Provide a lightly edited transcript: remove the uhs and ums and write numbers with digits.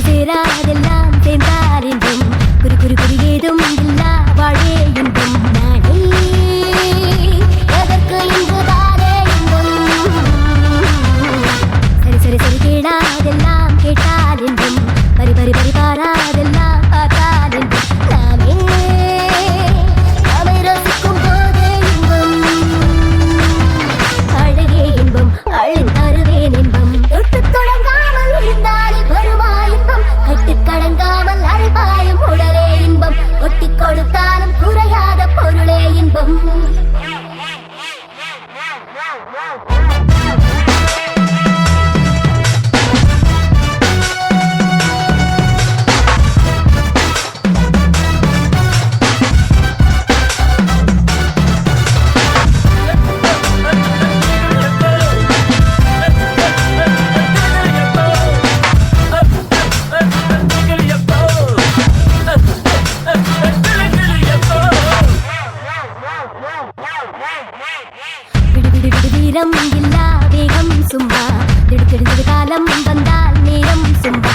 சேராதெல்லாம் சேர்ந்தார் என்றும் குறி ஏதும் இல்லா வாழே என்றும் நானே எதற்கு இங்குதானே என்றும் சரி கேளாதெல்லாம் கேட்டால் என்றும் பரி பாராதெல்லாம் பார்த்தால் என்றும் நாமே அவை ரசிக்கும் போதே இன்பம் அழகே இன்பம் அழுத்தருவேன் இன்பம் தொட்டு தொடங்காமல் இருந்தாலே வருமா இன்பம் கட்டுக்கடங்காமல் அரைபாயும் உடலே இன்பம் ஒட்டி கொடுத்தாலும் குறையாத பொருளே இன்பம் வீரம் இல்லா வேகம் சும்மா திடுக்கிடுது காலம் வந்தால் நேரம் சும்மா